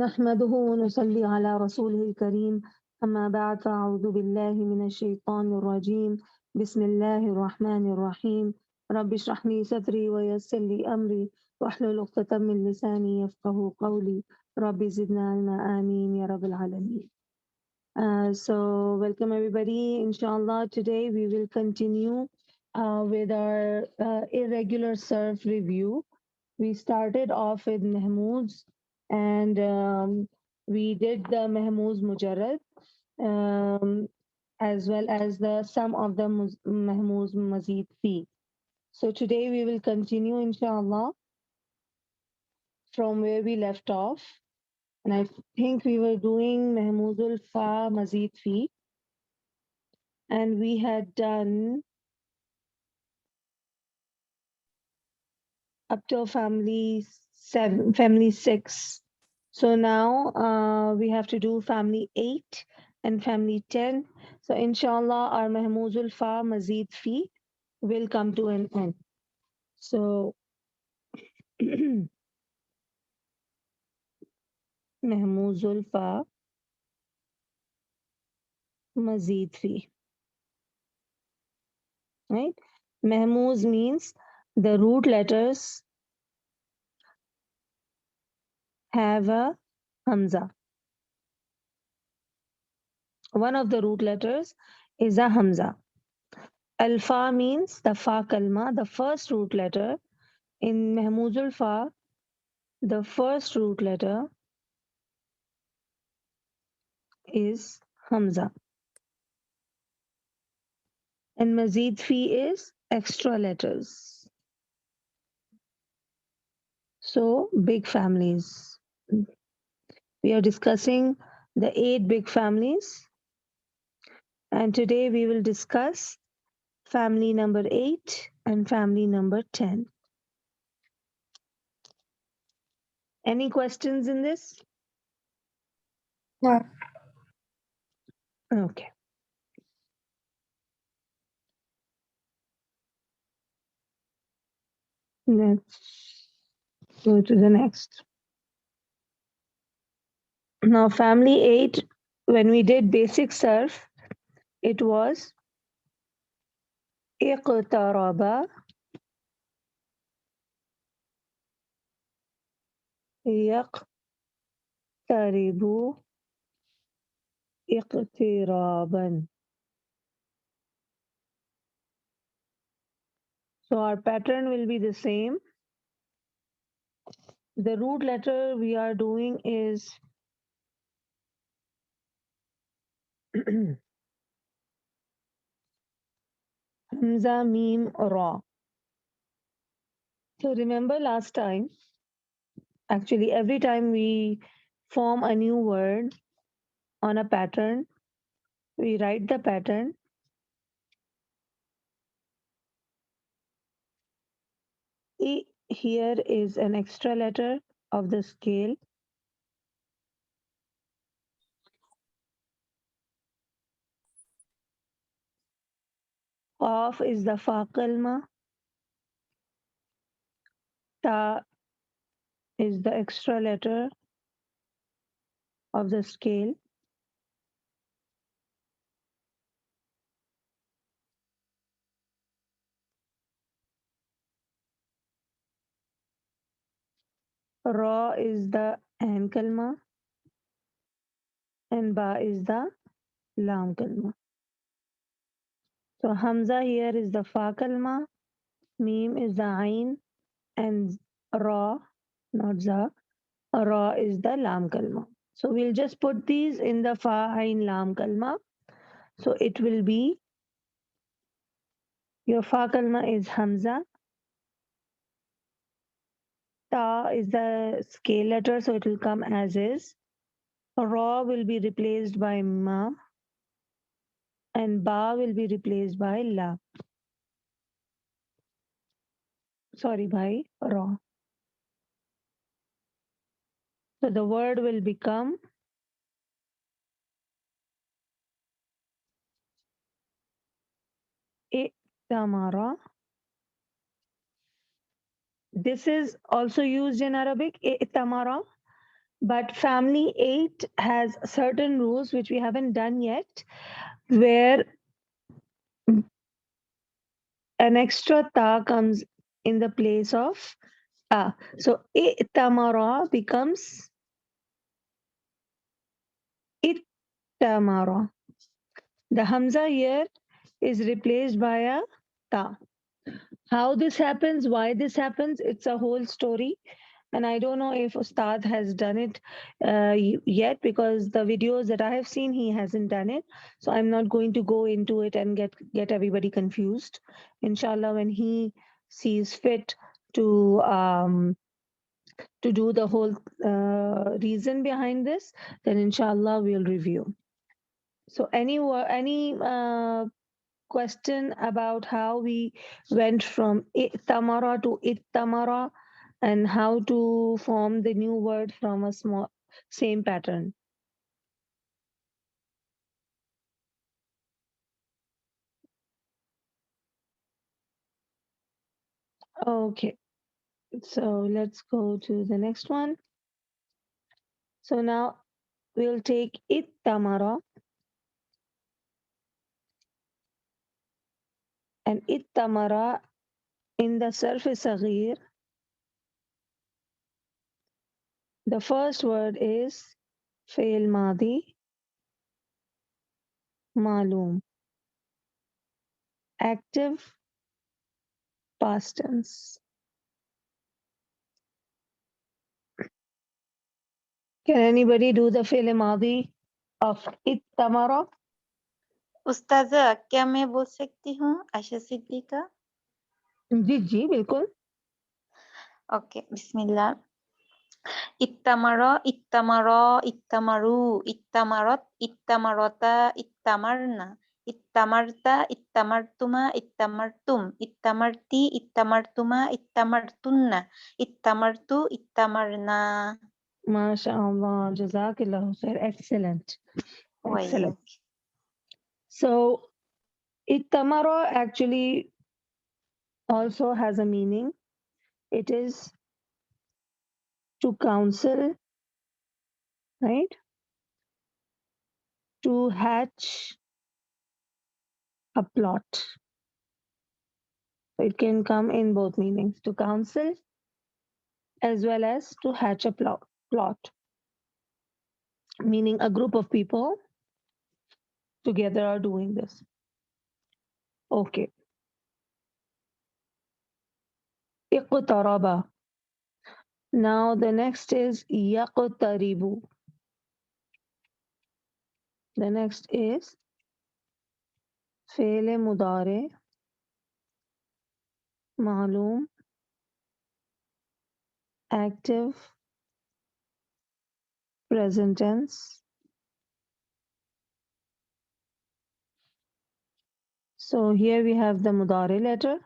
نحمده ونصلي على رسوله الكريم أما بعد فأعوذ بالله من الشيطان الرجيم بسم الله الرحمن الرحيم رب اشرح لي صدري ويسر لي أمري واحلل عقدة من لساني يفقه قولي رب زدنا علما آمين يا رب العالمين. So welcome everybody. Inshallah, today we will continue with our irregular surf review. We started off with Mehmood's and we did the Mehmood's Mujarrad as well as the sum of the Mehmood's Mazid Fi. So today we will continue inshallah from where we left off. And I think we were doing Mehmoozul Fa Mazid Fi. And we had done up to family 7, family 6. So now we have to do family 8 and family 10. So inshallah, our Mehmoozul Fa Mazid Fi will come to an end. So Mehmoozul Fa Mazid Fi. Right? Mehmooz means the root letters have a Hamza. One of the root letters is a Hamza. Alfa means the Fa kalma, the first root letter. In Mehmoozul Fa, the first root letter is Hamza. And Mazid Fi is extra letters. So, big families. We are discussing the 8 big families. And today we will discuss family number 8 and family number 10. Any questions in this? No. Okay. Let's go to the next. Now, family 8, when we did basic surf, it was اقترب يقترب اقترابا. So our pattern will be the same. The root letter we are doing is Hamza, Mim, Ra. So remember last time, actually every time we form a new word on a pattern, we write the pattern. E here is an extra letter of the scale. Qaf is the fa kalma. Ta is the extra letter of the scale. Ra is the an kalma. And ba is the lam kalma. So Hamza here is the fa kalma. Mim is the ain. And Ra, not za. Ra is the lam kalma. So we'll just put these in the fa ain lam kalma. So it will be your fa kalma is Hamza. Ta is the scale letter, so it will come as is. Ra will be replaced by ma. And ba will be replaced by la. Sorry, by ra. So the word will become I'tamara. This is also used in Arabic, I'tamara, But family 8 has certain rules which we haven't done yet, where an extra ta comes in the place of a. So itamara becomes ittamara. The hamza here is replaced by a ta. How this happens, why this happens, it's a whole story. And I don't know if Ustad has done it yet, because the videos that I have seen, he hasn't done it. So I'm not going to go into it and get everybody confused. Inshallah, when he sees fit to do the whole reason behind this, then inshallah we'll review. So any question about how we went from tamara to tamara, and how to form the new word from a small same pattern? Okay, so let's go to the next one. So now we'll take tamara, and tamara in the Sarf Saghir, the first word is fail madi malum, active past tense. Can anybody do the fail madi of tamara? उस्ताजा क्या मैं बोल सकती हूँ आशा Siddiqa? जी जी बिल्कुल. Okay बिस्मिल्लाह. इत्तमरा इत्तमरा इत्तमरु इत्तमरत इत्तमरता इत्तमरना इत्तमरता इत्तमरतुमा इत्तमरतुम इत्तमरती इत्तमरतुमा इत्तमरतुन्ना इत्तमरतु इत्तमरना. MashaAllah, Jazakallah khair. Excellent. वही. Excellent. So, Itamara actually also has a meaning. It is to counsel, right? To hatch a plot. It can come in both meanings, to counsel as well as to hatch a plot, meaning a group of people together are doing this. Okay. Iqtaraba. Now the next is yaqtaribu. The next is फेल मुदारे मालूम active present tense. So here we have the mudare letter.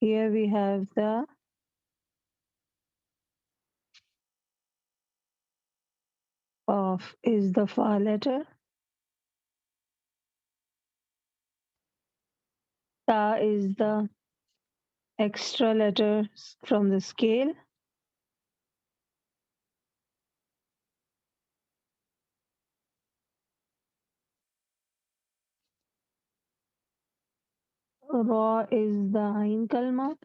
Here we have the of is the fa letter. Ta is the extra letter from the scale. Ra is the ain kalma.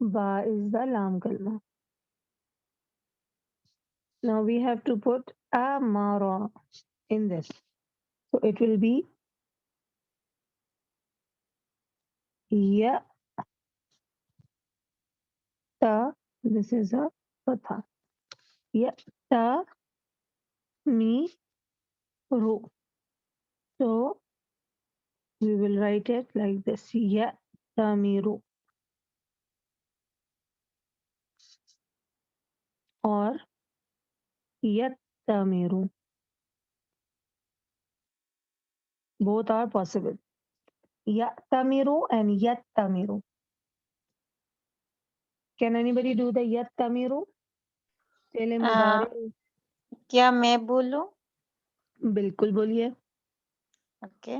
Ba is the lam kalma. Now we have to put amara in this. So it will be ya ta. This is a patha. Ya ta mi ru. So we will write it like this. Ya tamiru, or yat tamiru. Both are possible. Ya tamiru and yat tamiru. Can anybody do the yat tamiru? Tele mudare. क्या मैं बोलूं? बिल्कुल बोलिए. Okay.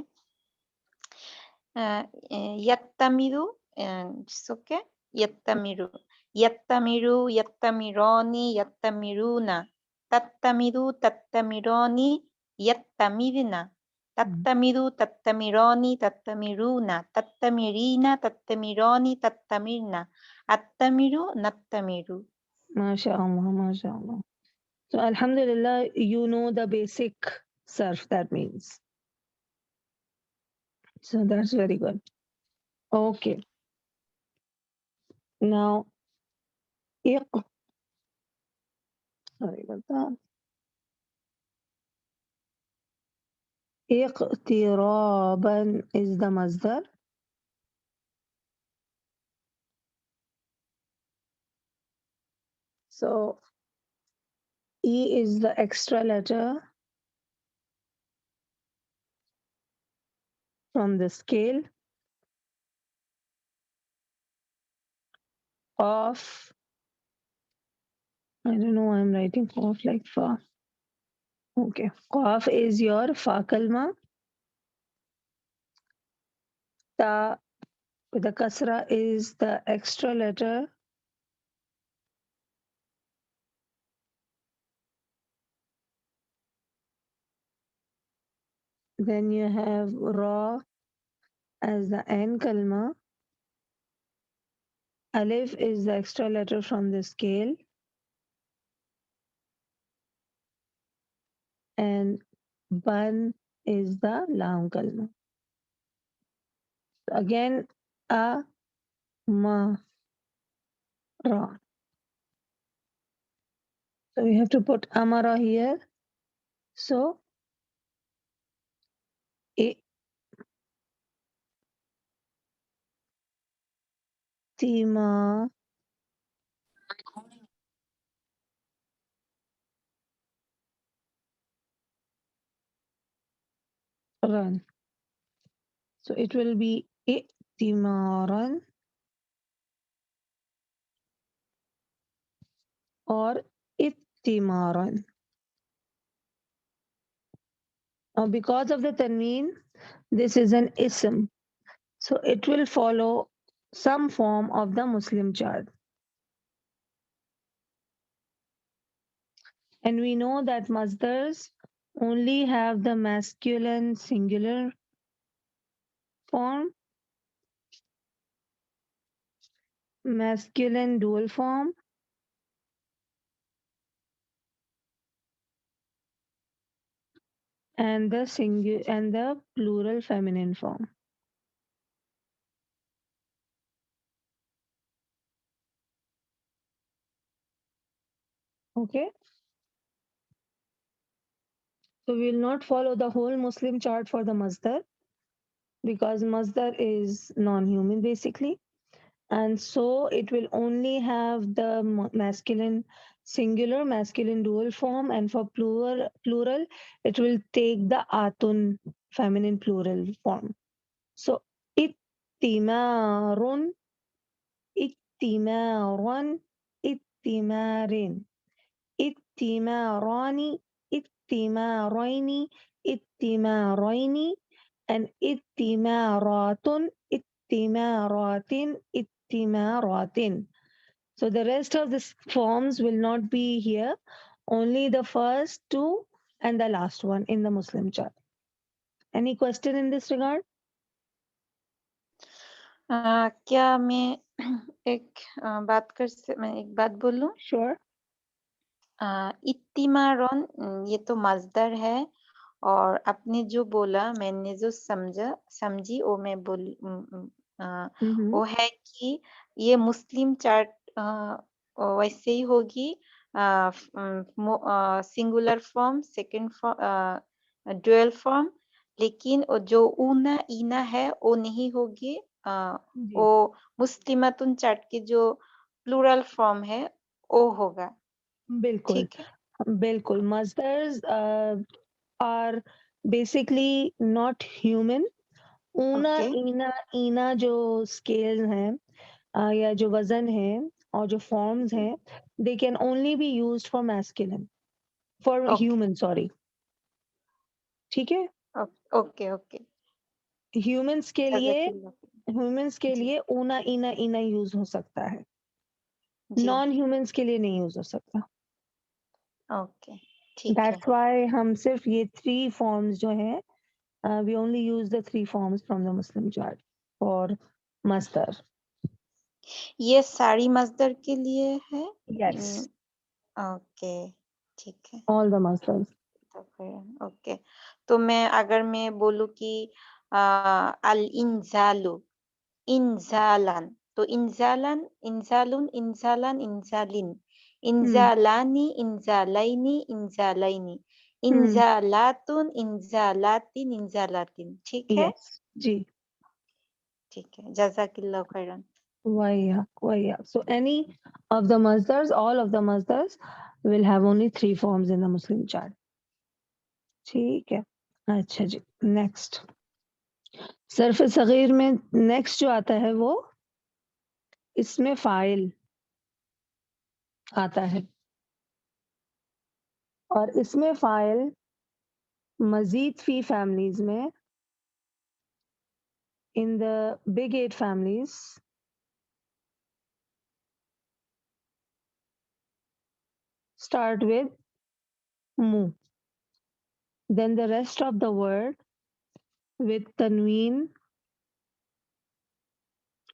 yattamiru, it's okay. Yattamiru, yattamiru, yattamironi, yattamiruna, tattamiru, tattamironi, yattamirna, tattamiru, tattamironi, tattamiruna, tattamirina, tattamironi, tattamirna, attamiru, nattamiru. MashaAllah, MashaAllah. So, Alhamdulillah, you know the basic surf that means. So, that's very good. Okay. Now, iq, sorry about that. اقترابا is the masdar. So, E is the extra letter from the scale of, I don't know why I'm writing off like fa. Okay. Qaf is your fa kalma. Ta with the kasra is the extra letter. Then you have ra as the n kalma. Alif is the extra letter from the scale. And ban is the lam kalma. Again, a ma ra. So we have to put amara here. So itima ran. So it will be itimaran or ittimaran. Now because of the tanween, this is an ism. So it will follow some form of the Muslim chart. And we know that masdars only have the masculine singular form, masculine dual form, and the plural feminine form. Okay. So we will not follow the whole Muslim chart for the masdar because masdar is non-human basically. And so it will only have the masculine singular, masculine dual form, and for plural, it will take the atun feminine plural form. So ittimarun, ittimarun, ittimarin, ittimarani, ittimaraini, ittimaraini, and ittimaratun, ittimaratin, ittimaratin. So the rest of the forms will not be here, only the first two and the last one in the Muslim chart. Any question in this regard? क्या मैं एक बात बोलूं? Sure. इत्तिमारन ये तो मजदर है और आपने जो बोला मैंने जो समझी वो मैं वो है कि ये मुस्लिम चार्ट वैसे ही होगी singular form second form dual form लेकिन जो ऊना ईना है वो नहीं होगी वो मुस्लिमातुन चार्ट की जो प्लूरल फॉर्म है वो होगा बिल्कुल ठीक है बिल्कुल masdars are basically not human. ऊना ओके ईना ईना जो स्केल हैं या जो वजन है और जो फॉर्म्स हैं they can only be used for masculine for okay human sorry ठीक है ओके ओके ह्यूमंस के लिए जज़ाकिल्लाह ह्यूमंस के जी, लिए ऊना इना इना यूज हो सकता है, जी, नॉन ह्यूमंस के लिए नहीं यूज हो सकता। ओके, ठीक है। दैट्स व्हाई हम सिर्फ ये 3 फॉर्म्स जो हैं, we only use the 3 forms from the Muslim chart for masdar. ये सारी मज़दर के लिए है? Yes, ओके, ठीक है। all the masdars. तो फिर ओके, तो अगर मैं बोलूँ कि अल इंजालु, इंजालन, तो इंजालन, इंजालुन, इंजालन, इंजालिन, Hmm. इंजालानी, इंजालैनी, इंजालैनी, Hmm. इंजालातुन, इंजालातिन, इंजालातिन, ठीक है? Yes. Ji. ठीक है, जज़ाकिल्लाह खैरन। Waya. Waya. So any of the masdars, all of the masdars will have only 3 forms in the Muslim chart. ठीक है। अच्छा जी, नेक्स्ट। सर्फ सगीर में नेक्स्ट जो आता है वो इसमें फाइल आता है, और इसमें फाइल मजीद फी फैमिलीज में, in the big 8 families, start with mu. Then the rest of the word with tanween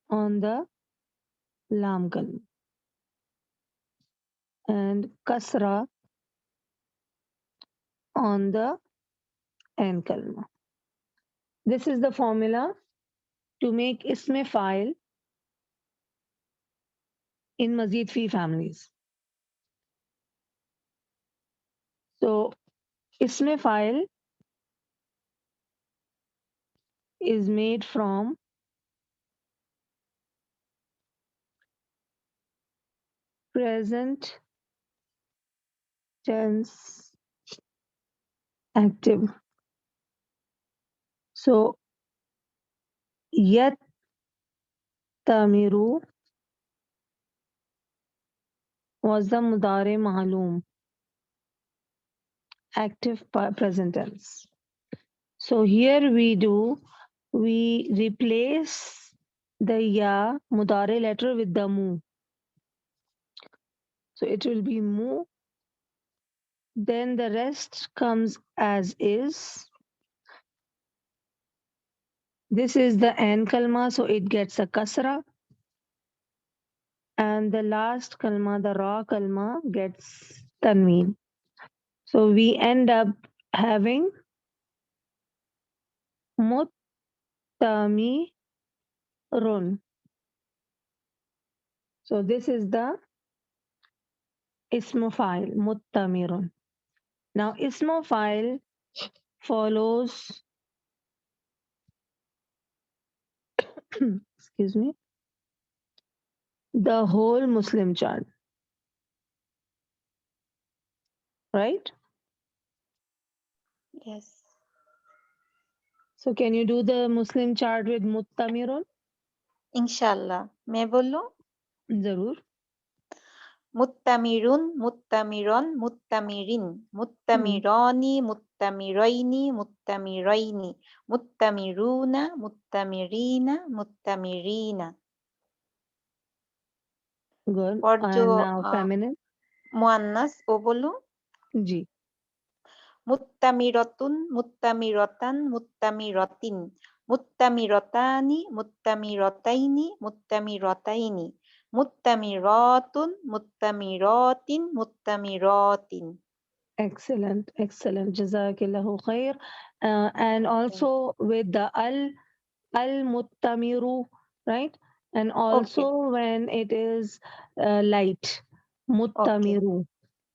on the lam kalma and kasra on the ain kalma. This is the formula to make isme file in mazid fi families. So isme file is made from present tense active. So yattamiru was the mudare ma'lum, active present tense. So here we replace the ya mudare letter with the mu. So it will be mu. Then the rest comes as is. This is the an kalma, so it gets a kasra. And the last kalma, the ra kalma, gets tanween. So we end up having muttamirun. So this is the ismu file, muttamirun. Now ismu file follows excuse me, the whole Muslim chart, right? Yes, So can you do the Muslim chart with muttamirun? इंशाल्लाह। मैं बोलूँ? Zarur. मुत्तमिरुन, मुत्तमिरन, मुत्तमिरिन, Hmm. मुत्तमिरानी, मुत्तमिरैनी, मुत्तमिरैनी, मुत्तमिरूना, मुत्तमिरीना, मुत्तमिरीना। Good. और जो And now feminine. मुअन्नस वो बोलूं? Ji. मुत्तमिरतुन, मुत्तमिरतन, मुत्तमिरतिन, मुत्तमिरतानी, मुत्तमिरतैनी, मुत्तमिरतैनी, मुत्तमिरातुन, मुत्तमिरातिन, मुत्तमिरातिन। Excellent. Excellent. Jazakillahu khair. And also with the al muttamiru, right? And okay, also when it is light, okay, muttamiru,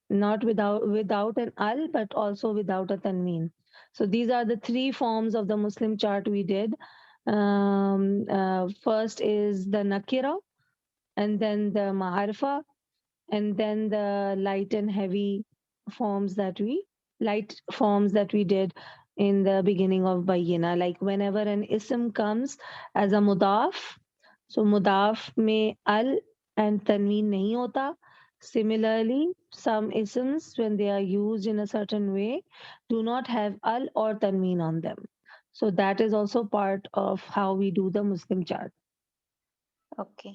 not without an al, but also without a tanween. So these are the 3 forms of the Muslim chart we did. First is the nakira, and then the ma'arifa, and then the light forms that we did in the beginning of bayyina, like whenever an ism comes as a mudaf, so mudaf mein al and tanween nahi hota. Similarly, some isms when they are used in a certain way do not have al or tanween on them. So that is also part of how we do the Muslim chart. Okay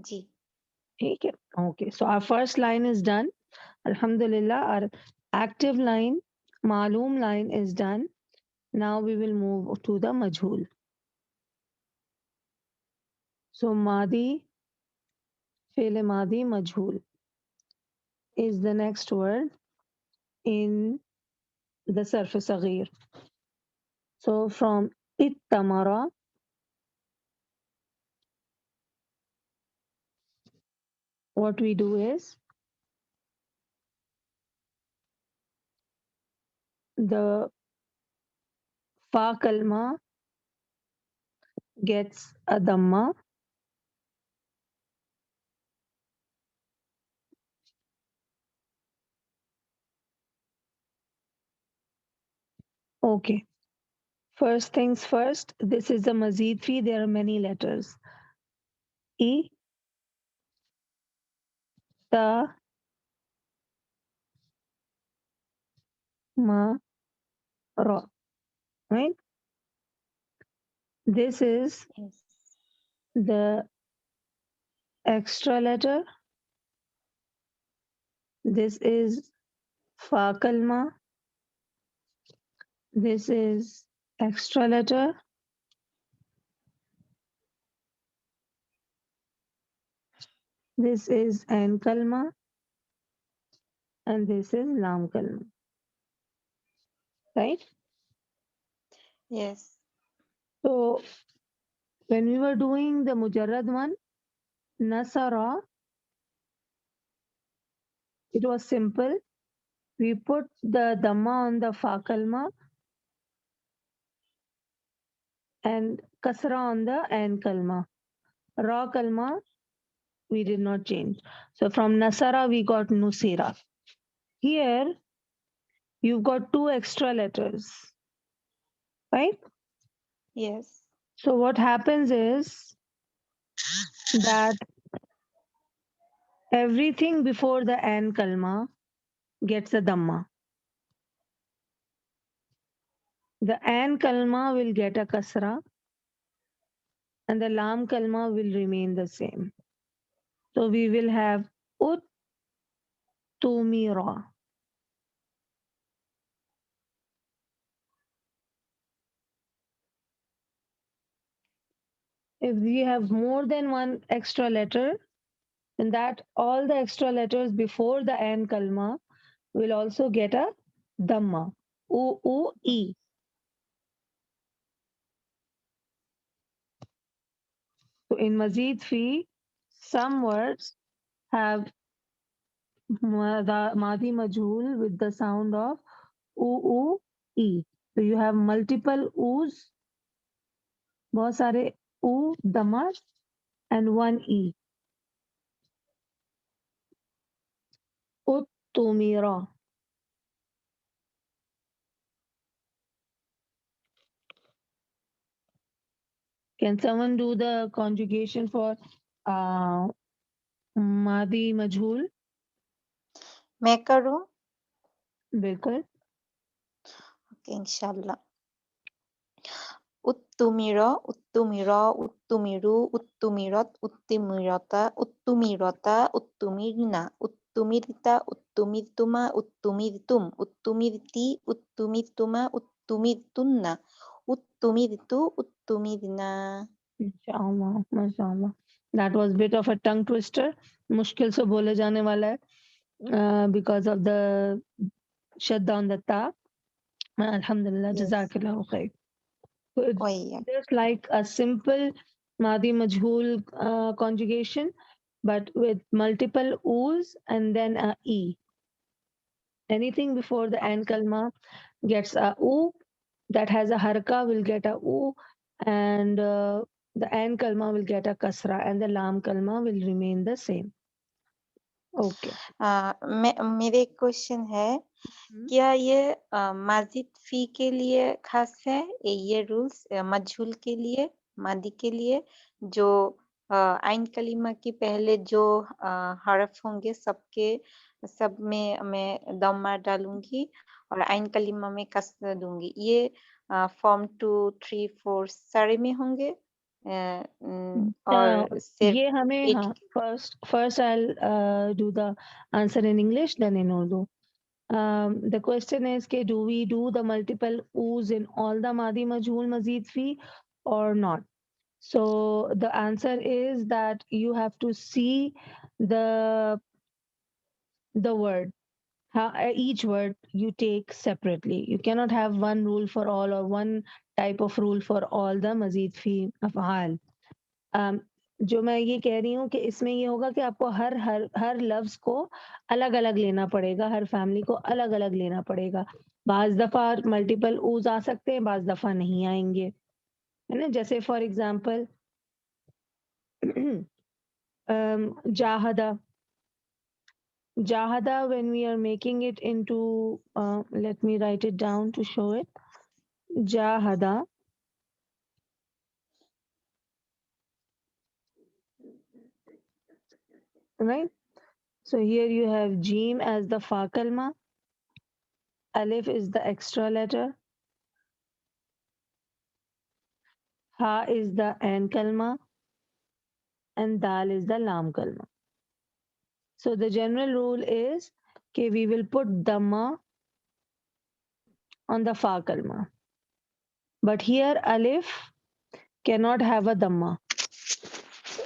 जी ठीक है? Okay. So our first line is done. Alhamdulillah, our active line, Maloom line is done. Now we will move to the Majhul. So Madi, Fi'l Madi, Majhul is the next word in the Sarf Saghir. So from Ittamara, what we do is the Fa kalma gets a Dhamma. Okay. First things first, this is the Mazid Fi. There are many letters. I, Ta, Ma, Ra. Right? This is yes the extra letter. This is Fa kalma. This is extra letter. This is Ain kalma. And this is Lam kalma. Right? Yes So when we were doing the Mujarrad one, Nasara, it was simple. We put the Dhamma on the Fa kalma and Kasra on the Ain kalma. Ra kalma, we did not change. So from Nasara, we got Nusira. Here, you've got two extra letters, right? Yes So what happens is that everything before the Ain kalma gets a Dhamma. The Ain kalma will get a Kasra and the Lam kalma will remain the same. So we will have Uttumira. If we have more than one extra letter, then that all the extra letters before the Ain kalma will also get a Dhamma. U, E. So in Mazid Fi, some words have Madi Majhul with the sound of U, E. So you have multiple U's, बहुत सारे U, Dhammas, and one E. Uttumira. Can someone do the conjugation for uh, Madi Majhul? मैं करूं बिल्कुल. Okay इंशाल्लाह उत्तुमिरा उत्तुमिरा उत्तुमिरु उत्तुमिरत उत्तुमिरता उत्तुमिरता उत्तुमिरना उत्तुमिरता उत्तुमिरतुमा उत्तुमिरतुम उत्तुमिरति उत्तुमिरतुमा उत्तुमिरतुन्ना उत्तुमिरतु उत्तुमिरना Inshallah, mashallah. That was a bit of a tongue twister. मुश्किल से बोले जाने वाला है because of the shadda on the ta. Alhamdulillah, yes jazakallahu khair. So it's वही just like a simple Madi Majhul conjugation, but with multiple U's and then a E. Anything before the Ain kalma gets a U, that has a harka will get a U, and the Ain kalma will get a kasra, and the Lam kalma will remain the same. Okay. मेरे एक question है Hmm. क्या ये माजिद फी के लिए खास है ये रूल्स मजहूल के लिए मादी के लिए जो आइन कलीमा के पहले जो हरफ होंगे सबके सब में मैं दम्मा डालूंगी और आइन कलिमा में कसर दूंगी। ये फॉर्म 2, 3, 4 सारे में होंगे और सिर्फ ये हमें एक हाँ first I'll do the answer in English then in Urdu. The question is कि do we do the multiple U's in all the Madi Majhul Mazid Fi or not? So the answer is that you have to see the word. Each word you take separately. You cannot have one rule for all or one type of rule for all the Mazid Fi Af'al. जो मैं ये कह रही हूँ कि इसमें ये होगा कि आपको हर हर हर लफ्ज को अलग अलग लेना पड़ेगा, हर फैमिली को अलग अलग लेना पड़ेगा। बाज दफा मल्टीपल ऊज आ सकते हैं, बाज दफा नहीं आएंगे, है ना। जैसे फॉर एग्जाम्पल जाहदा, jahada when we are making it into let me write it down to show it. Jahada, right? So here you have Jim as the fa kalma, alif is the extra letter, ha is the an kalma, and dal is the lam kalma. So the general rule is okay, we will put dhamma on the fa kalma, but here alif cannot have a dhamma,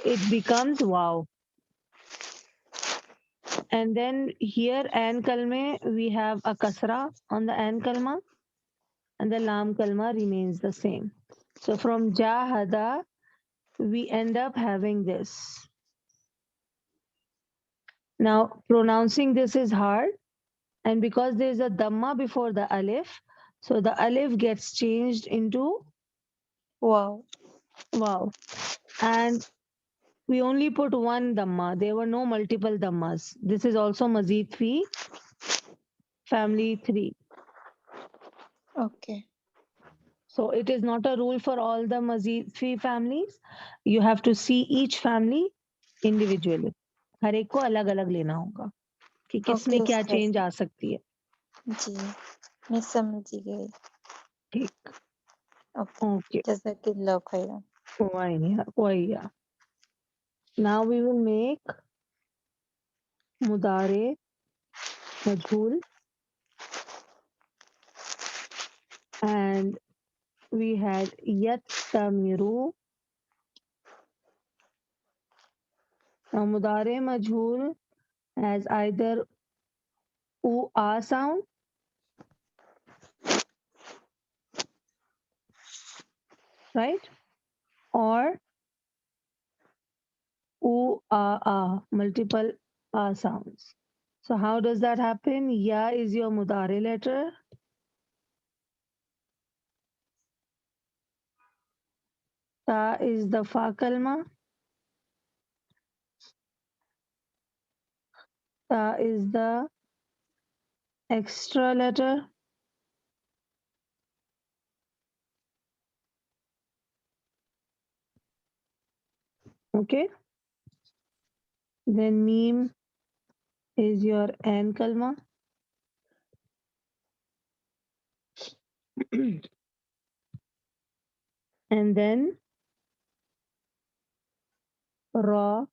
it becomes wow. And then here an kalme we have a kasra on the an kalma, and the lam kalma remains the same. So from jahada we end up having this. Now pronouncing this is hard, and because there is a dhamma before the alif, so the alif gets changed into wow. wow. And we only put one dhamma. There were no multiple dhammas. This is also Mazid Fi family 3. Okay. So it is not a rule for all the Mazid Fi families. You have to see each family individually. हर एक को अलग अलग लेना होगा कि किसमें Okay, क्या उस्ताद change आ सकती है। जी, मैं समझ गई। ठीक, ओके, ओके, जज़ाकल्लाह खैरन। कोई नहीं, कोई या। Now we will make मुदारे majhul, and we had yattamiru. Now mudare majhul has either u a sound, right, or u a, multiple a sounds. So how does that happen? Ya is your mudare letter. Ta is the fa kalma. Ta is the extra letter. Okay. Then meme is your an kalma. And then ra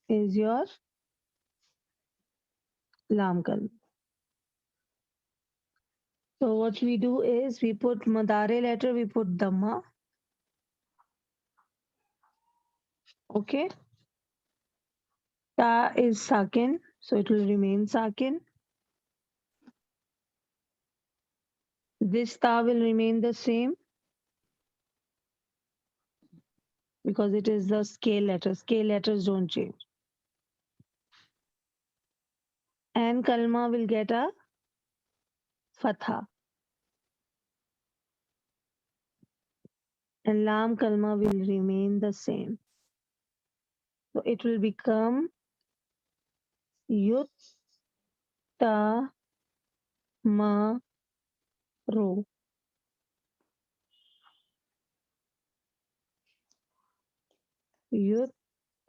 is your lam kalma. So what we do is we put madare letter, we put dhamma. Okay. Ta is sakin, so it will remain sakin. This ta will remain the same because it is the scale letter. Scale letters don't change. And kalma will get a fatha. And lam kalma will remain the same. So it will become yut ta ma ro. Yut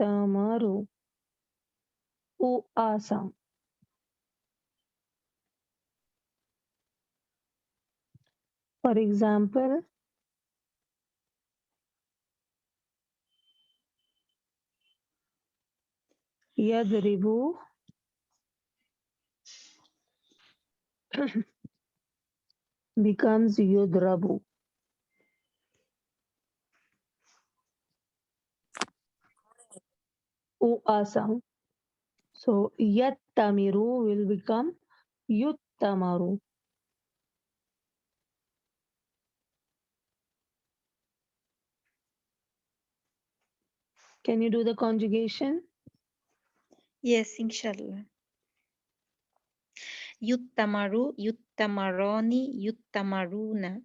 ta ma ro. U a sound. For example, yadribu becomes yudrabu. A sound. So yattamiru will become yuttamaru. Can you do the conjugation? Yes, inshallah. Yuttamaru, yuttamaroni, yuttamaruna.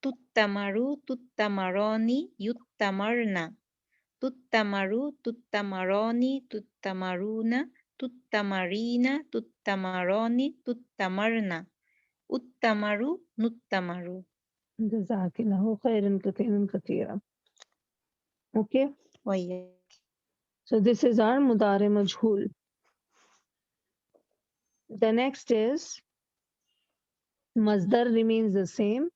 Tuttamaru, tuttamaroni, yuttamarna. Tuttamaru, tuttamaroni, tuttamaruna. Tuttamarina, tuttamaroni, tuttamarna. Uttamaru, nuttamaru. Jazakallahu khairan kathiran kathira. Okay. وياك. So this is our mudare majhul. The next is masdar remains the same.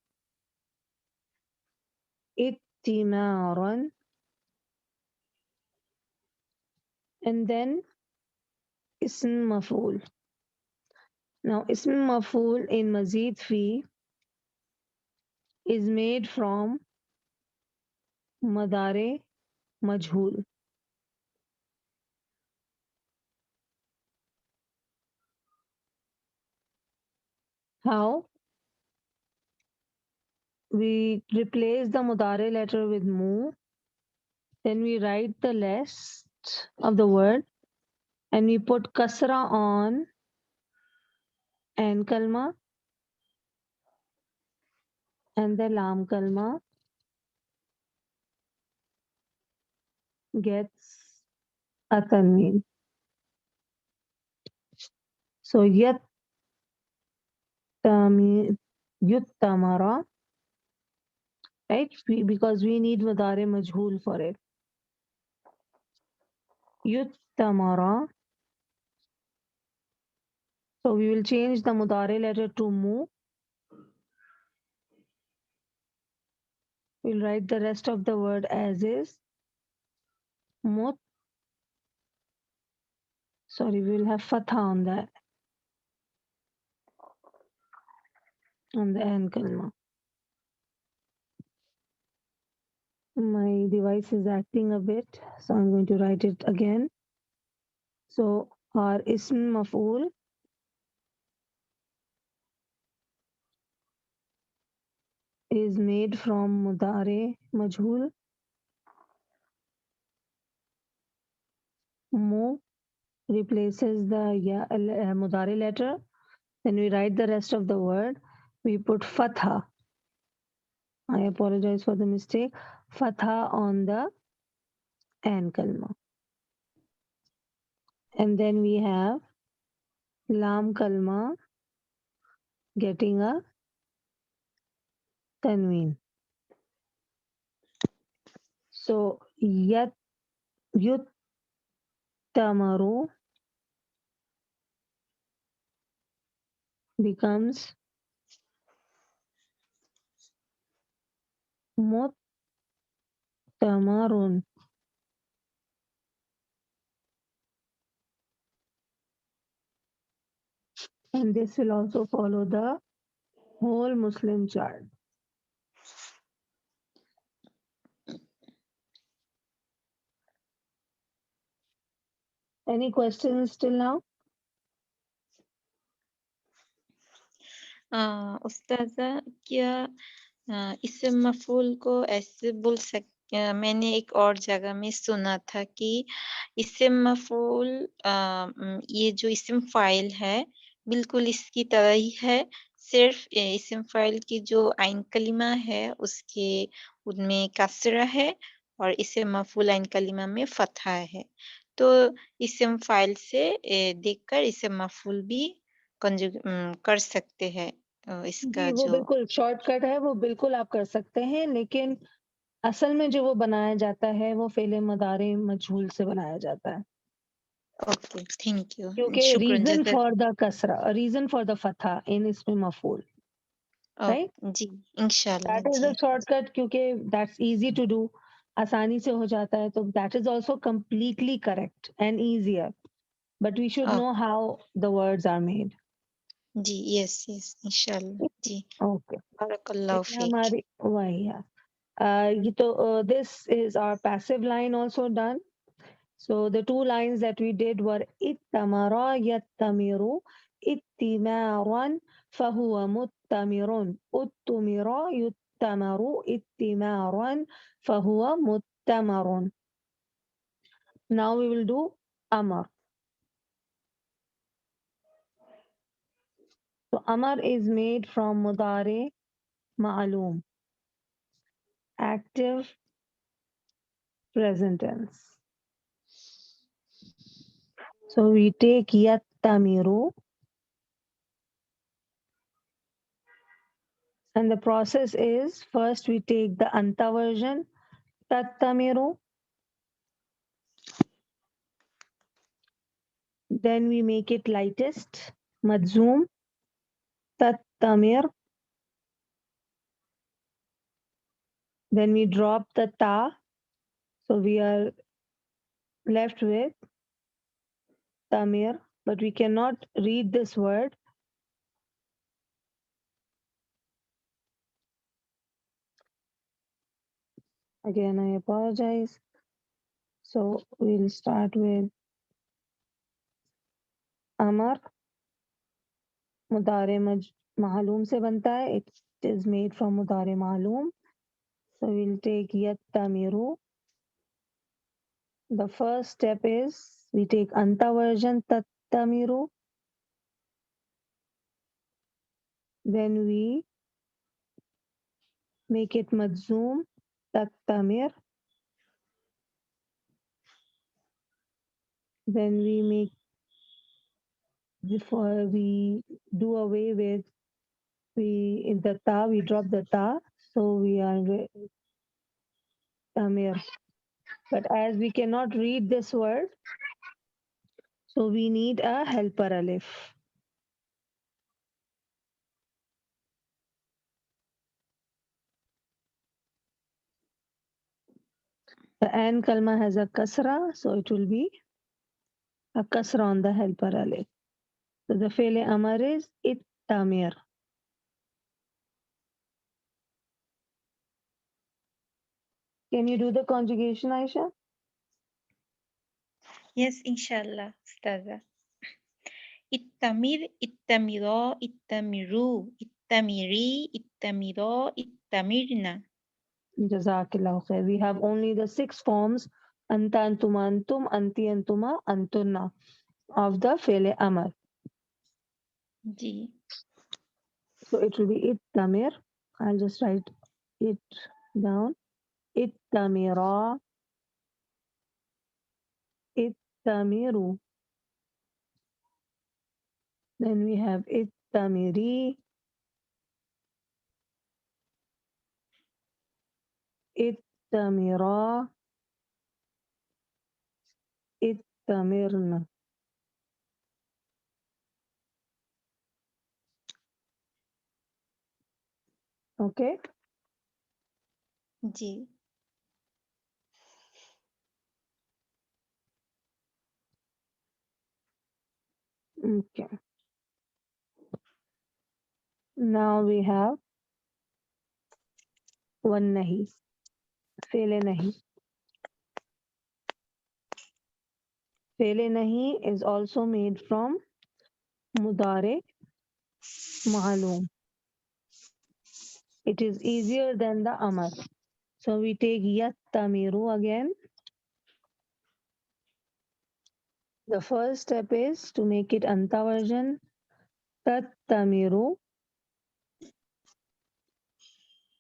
Ittimaran. And then ism maf'ul. Now ism maf'ul in mazid fi is made from madare majhul. How? We replace the mudare letter with mu, then we write the rest of the word and we put kasra on an kalma and the lam kalma gets a tanween. So yuttamara, right? Because we need mudare majhul for it. Yuttamara. So we will change the mudare letter to mu. We'll write the rest of the word as is. Mut. Sorry, we will have fatha on that. On the an kalma. My device is acting a bit, so I'm going to write it again. So our ism maf'ul is made from mudare majhul. Mu replaces the mudare letter. Then we write the rest of the word. We put fatha. I apologize for the mistake. Fatha on the an kalma. And then we have lam kalma getting a tanween. So yuttamaru becomes muttamarun. And this will also follow the whole Muslim chart. Any questions till now? उस्ताज़ा क्या इसम मफ़ूल को ऐसे बोल मैंने एक और जगह में सुना था कि इसम मफ़ूल ये जो इसम फ़ाइल है बिल्कुल इसकी तरह ही है, सिर्फ इसम फ़ाइल की जो आइन कलिमा है उसके उनमें कसरा है और इसम मफ़ूल आइन कलिमा में फ़तहा है। तो इसम फ़ाइल से देखकर इसम मफ़ूल भी कर सकते हैं। इसका जी, वो जो बिल्कुल शॉर्टकट है, वो बिल्कुल आप कर सकते हैं, लेकिन असल में जो वो बनाया जाता है वो फ़ेले मदारे मजहूल से बनाया जाता है। Okay, thank you. क्योंकि शुक्रन रीज़न जज़ाक फॉर द कसरा, रीज़न फॉर द फतहा इन इसमें मफूल। right? जी, इंशाल्लाह That is ji. the shortcut क्योंकि that's easy to do. आसानी से हो जाता है, तो that is also completely correct and easier. But we should oh know how the words are made. जी, यस, यस, इंशाल्लाह जी। Okay. बारकल्लाहु ये फीक। हमारी वही है। ये तो this is our passive line also done. So the two lines that we did were ittamara yattamiru ittimaran fahuwa muttamirun uttumira yuttamaru ittimaran fahuwa muttamarun. Now we will do amar. So amar is made from mudare ma'lum, active present tense. So we take yattamiru, and the process is first we take the anta version tattamiru, then we make it lightest madzum tattamir, then we drop the ta, so we are left with tamir, but we cannot read this word. Again, I apologize. So we'll start with amar. मुदारे मालूम से बनता है. It is made from मुदारे मालूम. So we'll take yattamiru. The first step is we take anta version tattamiru. Then we make it madzum tattamir. Then we make before we do away with we in the ta we drop the ta, so we are tamir. But as we cannot read this word, so we need a helper alif. The an kalma has a kasra, so it will be a kasra on the helper alif. So the fele amar is it-tamir. Can you do the conjugation, Aisha? Yes, इंशाल्लाह उस्ताज़ा। इत्तमिर, इत्तमिरा, इत्तमिरू, इत्तमिरी, इत्तमिरा, इत्तमिरना। Jazakillahu khair. We have only the 6 forms anta antuma antum, anti antuma antunna of the fele amar. Ji, So it will be it-tamir. I'll just write it down. It-tamira, it-tamiru. Then we have it-tamiri, it-tamira, it-tamirna. Okay? Ji, Okay. Now we have one nahi, fele nahi. Fele nahi is also made from mudare ma'lum. It is easier than the amar. So we take yattamiru again. The first step is to make it anta version tattamiru.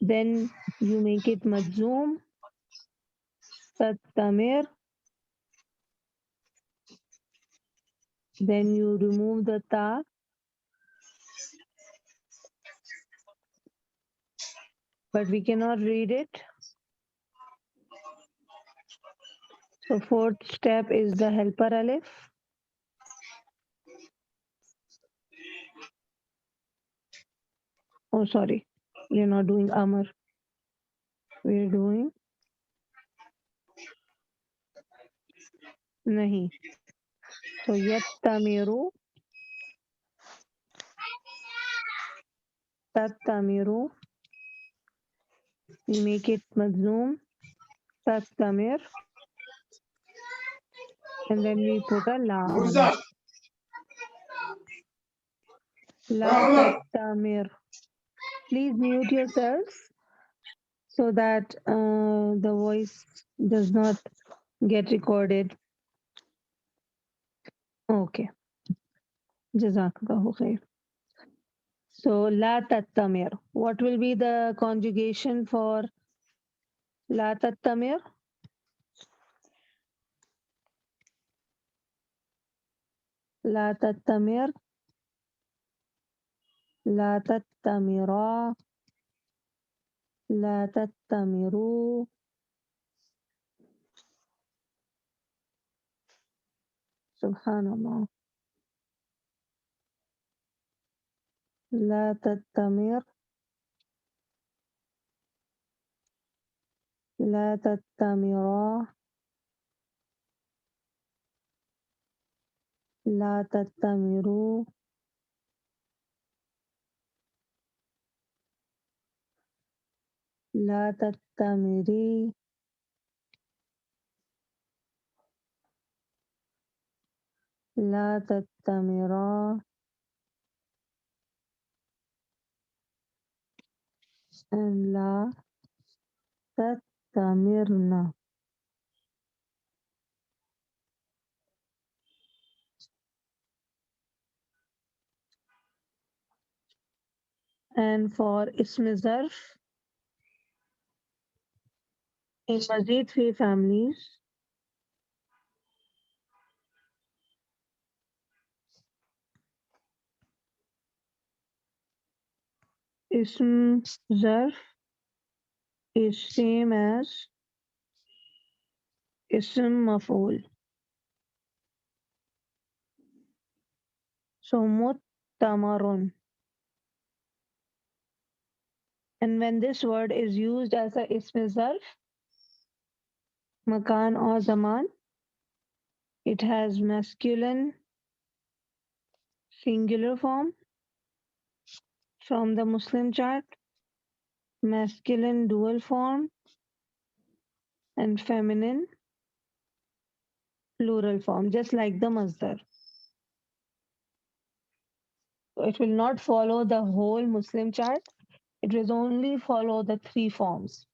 Then you make it madzum tattamir. Then you remove the ta, but we cannot read it. So fourth step is the helper alif. Oh, sorry. We're not doing Amr. We're doing Nahi. So yattamiru, tattamiru. We make it majzoom, tattamir, and then we put a la on it. La tattamir. Please mute yourselves so that the voice does not get recorded. Okay. Jazakallahu khair. So la tattamir. What will be the conjugation for la tattamir? La tattamir, la tattamira, la tattamiru. Subhanallah. La tattamir, la tattamira, la tattamiru, la tattamiri, la tattamira, and la tattamirna. And for ism zarf, in Mazid three families, ism zarf is same as ism maf'ul. So muttamarun. And when this word is used as a ism zarf, makan or zaman, it has masculine singular form from the Muslim chart, masculine dual form, and feminine plural form, just like the masdar. So it will not follow the whole Muslim chart. It will only follow the three forms.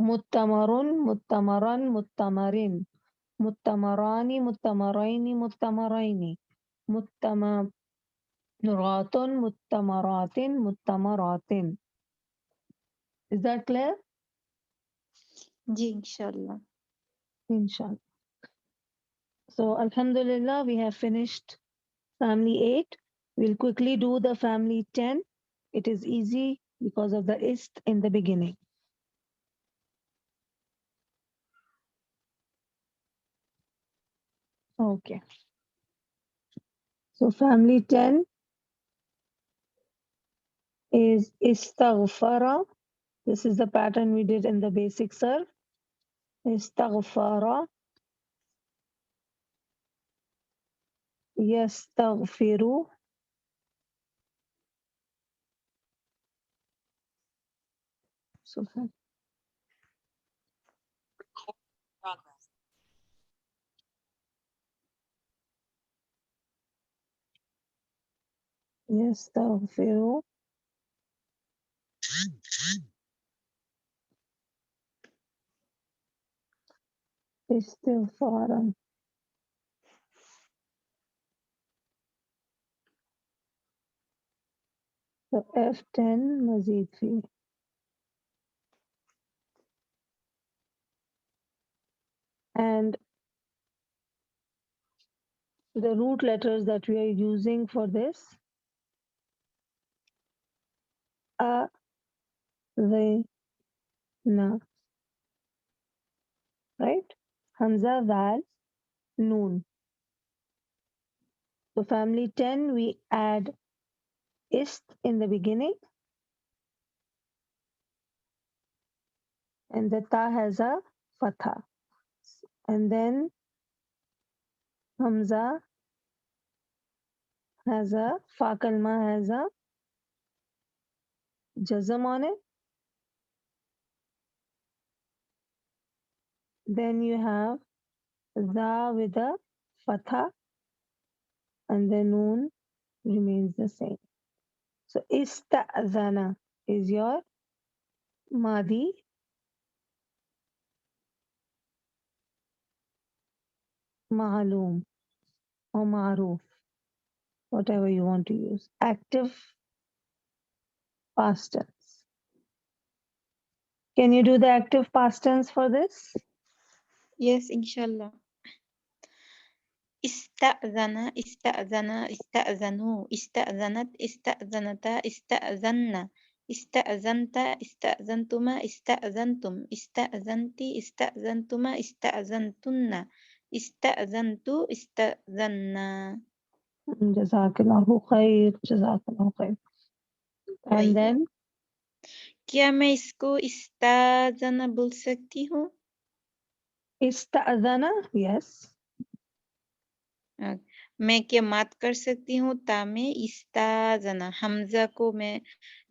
Muttamarun, muttamaran, muttamarin. Muttamarani, muttamaraini, muttamaraini. Muttamaratun, muttamaratin, muttamaratin. Is that clear? जी इंशाल्लाह. Inshallah. So Alhamdulillah, we have finished family 8. We'll quickly do the family 10. It is easy because of the ist in the beginning. Okay. So family 10 is istaghfara. This is the pattern we did in the basic surf. Istaghfara, yastaghfiru, subhan, yastaghfiru, istighfaran. So F10 mazid fi. And the root letters that we are using for this are the na, right? Hamza, Val, Noon. So family 10, we add ist in the beginning, and the ta has a fatha. And then Hamza has a fa kalma has a jazm on it. Then you have za with a fatha, and the noon remains the same. So ista'zana is your madi, ma'lum or ma'ruf, whatever you want to use. Active past tense. Can you do the active past tense for this? Yes, inshallah. استأذن استأذن استأذنوا استأذنت استأذنتا استأذن استأذنت استأذنتما استأذنتم استأذنت استأذنتما استأذنتن استأذنت استأذنا. Jazakallahu khair, jazakallahu khair. And वही then क्या मैं इसको इस्ताज़न बोल सकती हूँ? ista'zana, yes. मैं क्या मात कर सकती हूँ ता में इस्ताज़ना हमजा को मैं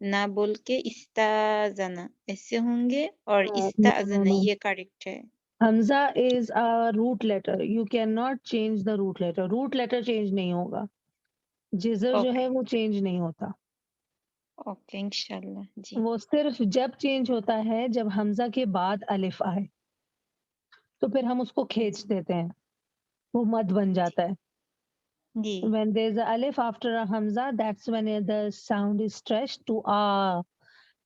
ना बोल के इस्ताज़ना ऐसे होंगे और No, इस्ताज़ना no. ये करेक्ट है. Hamza is a root letter. You cannot change the root letter. Root letter change नहीं होगा. जिजर जो है ओके वो चेंज नहीं होता. ओके इंशाल्लाह जी वो सिर्फ जब चेंज होता है जब हमजा के बाद अलिफ आए, तो फिर हम उसको खींच देते हैं, वो मद बन जाता है. जी When there's a alif after a hamza, that's when the sound is stretched to ah,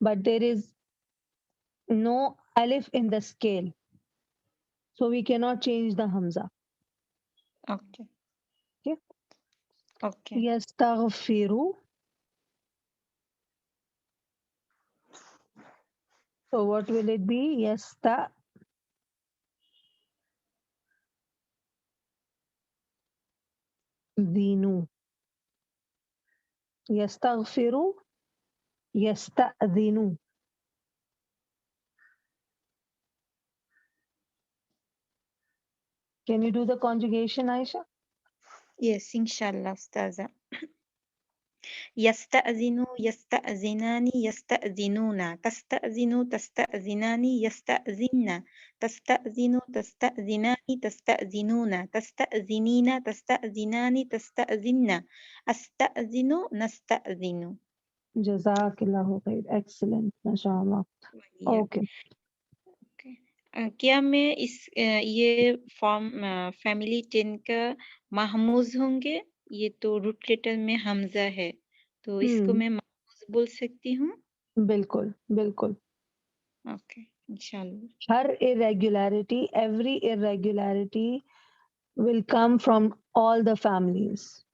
but there is no alif in the scale, so we cannot change the hamza. Okay Okay. Okay Yastaghfiru. So what will it be? Yasta'dhinu. Yastaghfiru. Yasta'dhinu. Can you do the conjugation, Aisha? Yes इंशाल्लाह उस्ताज़ा. يستأذن يستأذنان يستأذنون تستأذن تستأذنان يستأذن تستأذن تستأذنان تستأذنون تستأذنين تستأذنان تستأذن أستأذن نستأذن. Jazakallahu khair. Excellent. MashaAllah. वही है. Okay. क्या मैं ये form family 10 का महमूज होंगे? ये तो रूट लेटर में हमजा है, तो इसको मैं महमूज बोल सकती हूँ? बिल्कुल, बिल्कुल. ओके इंशाल्लाह. हर irregularity, every irregularity will come from all the families.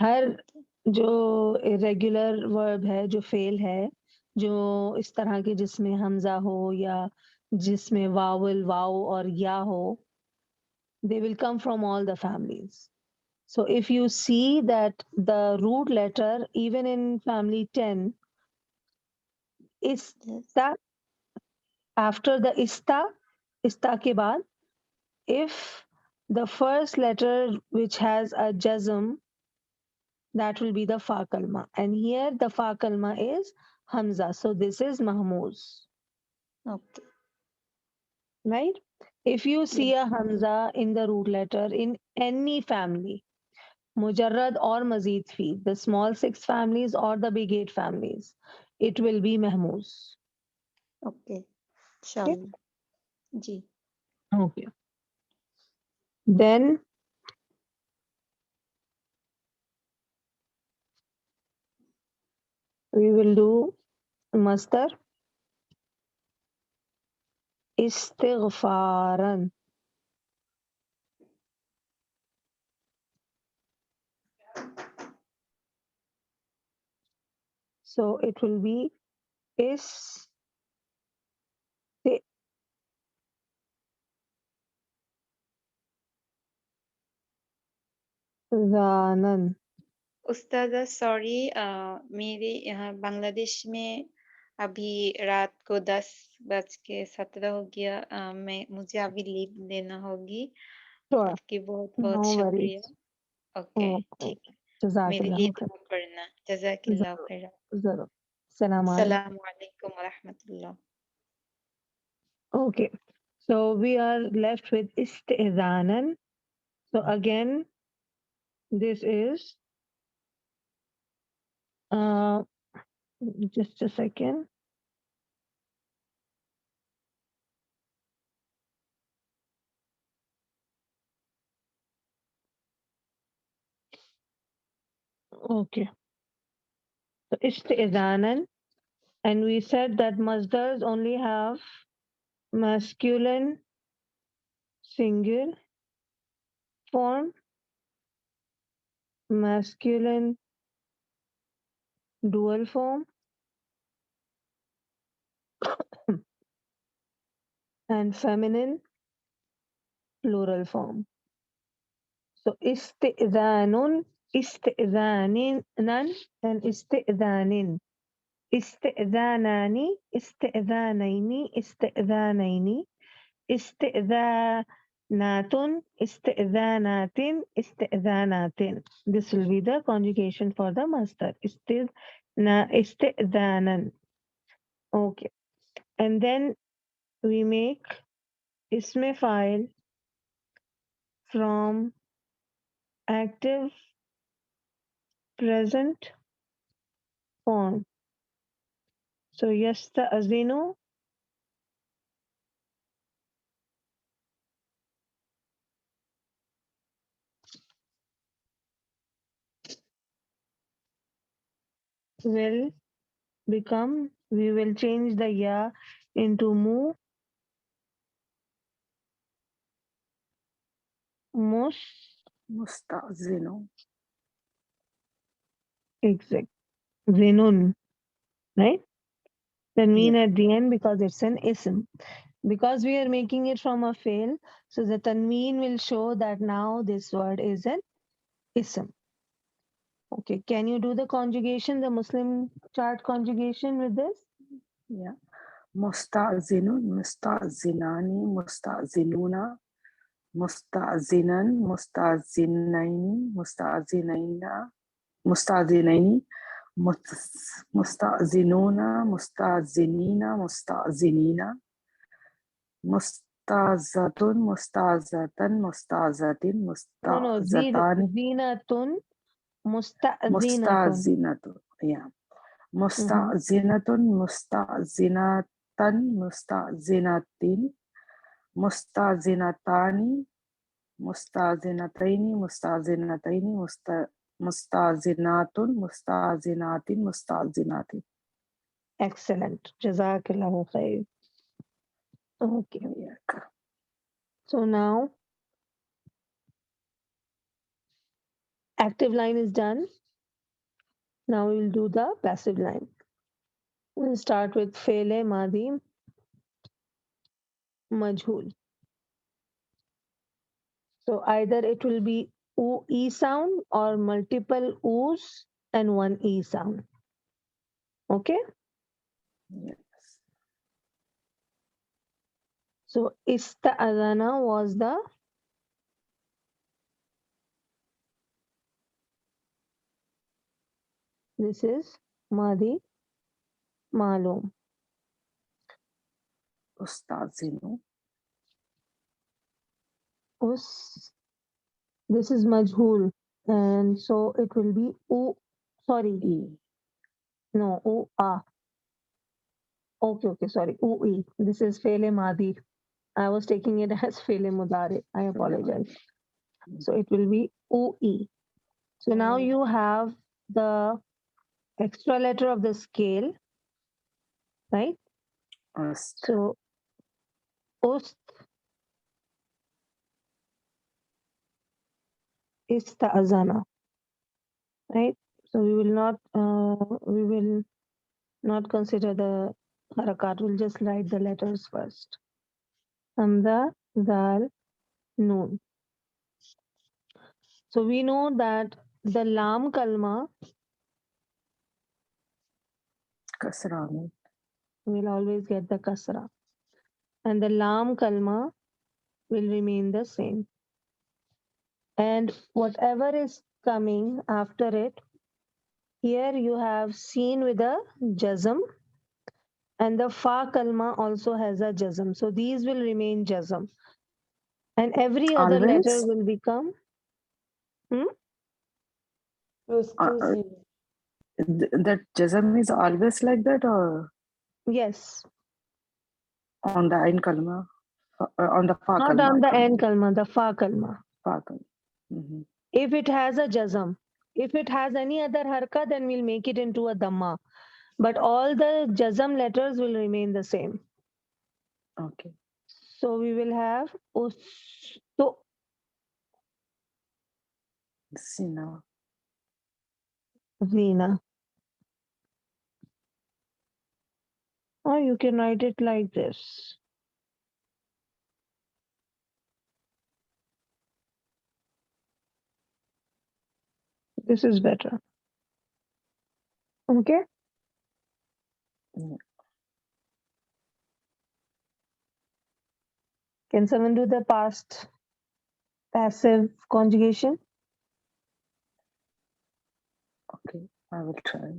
हर जो irregular verb है, जो fail है, जो इस तरह के जिसमें हमजा हो या जिसमें vowel, वाव और या हो, they will come from all the families. So if you see that the root letter, even in family 10, ista, after the ista के बाद, if the first letter which has a jazm, that will be the fa kalma, and here the fa kalma is hamza, so this is mahmuz, okay right? If you see a hamza in the root letter in any family, mujarrad or mazid fi, the small 6 families or the big 8 families, it will be mahmuz. Okay Okay. इंशाल्लाह जी. Okay. Then we will do masdar istighfaran. So it will be istighfaran. उस्तादा sorry मेरे यहाँ बांग्लादेश में अभी रात को 10:17 हो गया मुझे अभी लीव लेना होगी Sure. आपकी बहुत बहुत No शुक्रिया worries. Okay Okay. ठीक है मेरे लिए Jazakallahu khair. दुआ करना जज़ाकिल्लाह Zarur. Khaira Zarur. Salam alaikum. अस्सलाम वालेकुम व रहमतुल्लाह Okay. So we are left with isti'zanan. So again, this is uh just a second. Okay. So isti'zanan, and we said that masdars only have masculine single form, masculine dual form, and feminine plural form. So isti'zanun, isti'zanin, and isti'zanin. استئذاناني استئذانين استئذانين استئذانات استئذانات استئذانات. This will be the conjugation for the master. استئذانا. Okay. And then we make isme file from active present form. So yasta'zinu will become, we will change the ya into mu, mus, مستأذن exact, zinun, right? Then yeah mean at the end because it's an ism. Because we are making it from a fail, so the tanween will show that now this word is an ism. Okay, can you do the conjugation, the Muslim chart conjugation with this? yeah مستأذن مستأذنان مستأذنون مستأذنا مستأذنين مستأذنين مستأذنين مستأذنون مستأذنين مستأذنين مستعزة مستعزة مستعزة No, مستعزتان zinatun, musta'zinatun. مستأذنة yeah Mhm. مستأذنة مستأذنة مستأذنة مستأذنتان مستأذنتين مستأذنتين مستأذنات مستأذنات مستأذنات Excellent. Jazakallahu khair. Okay, so now active line is done. Now we will do the passive line. We'll start with fele madi majhul. So either it will be oo e sound or multiple o's and one e sound. Okay. yes So ista'adana was the this is madi malum. أستأذن Us this is majhul and so it will be oo. Sorry, إي no oo ah. Okay, sorry oo e. This is fele madi. I was taking it as fele mudare. I apologize. So it will be OE. So now you have the extra letter of the scale, right? أست So ust ista'azana, right? So we will not consider the harakat. We'll just write the letters first. Hamza, Zal, Noon. So we know that the lam kalma kasra mein. will always get the kasra, and the lam kalma will remain the same. And whatever is coming after it, here you have seen with a jazm, and the fa kalma also has a jazm. So these will remain jazm, and every other letter Always? will become. Hmm? Uh, that jazm is always like that, or Yes, on the ain kalma? On the fa not kalma, on I the think. end kalma, the fa kalma. Fa kalma. Mhm. If it has a jazm, if it has any other harka, then we'll make it into a dhamma. But all the jazm letters will remain the same. Okay. So we will have ustu Sina. zina. Or you can write it like this. This is better. Okay. Yeah. Can someone do the past passive conjugation? Okay, I will try.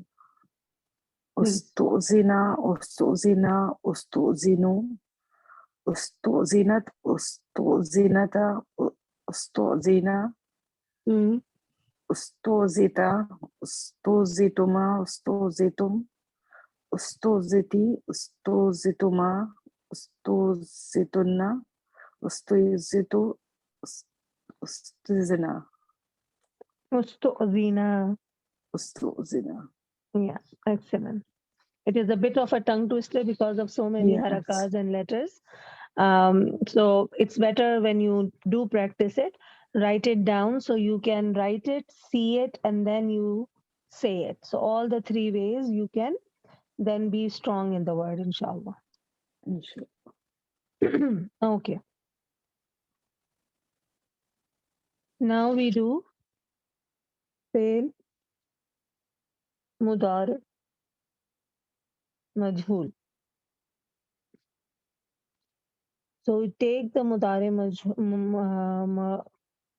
Please. Ustuzina, ustuzina, ustuzinu, ustuzinat, ustuzinata, ustuzina, Mm. ustuzita, ustuzituma, ustuzitum, ustuziti, ustuzituma, ustuzitunna, ustuzitu, ustuzina, Ustuzina. ustuzina. Yeah, excellent. It is a bit of a tongue twister because of so many Yes. harakas and letters. So it's better when you do practice it, write it down so you can write it, see it, and then you say it. So all the three ways you can then be strong in the word, inshallah. Okay. Now we do fail, mudar, majhul. So we take the mudare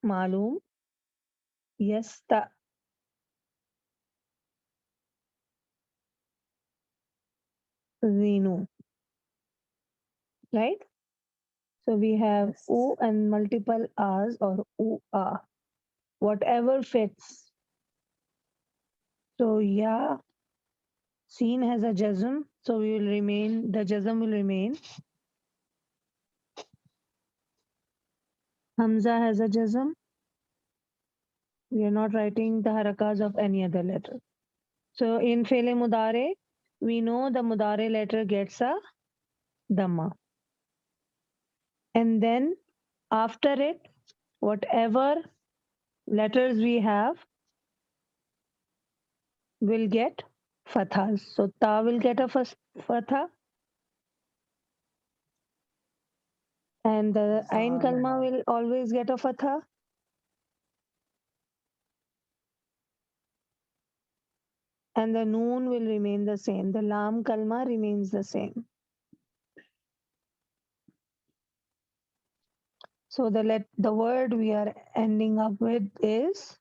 maloom, yasta, zinu, right? So we have Yes. u and multiple r's or u a, whatever fits. So yeah, seen has a jazm, so we will remain, the jazm will remain. Hamza has a jazm. We are not writing the harakas of any other letter. So in Fele Mudare, we know the Mudare letter gets a Dhamma. And then after it, whatever letters we have will get Fathas. So Ta will get a Fatha. And the Ain Kalma will always get a Fatha. And the Noon will remain the same. The Lam Kalma remains the same. So the word we are ending up with is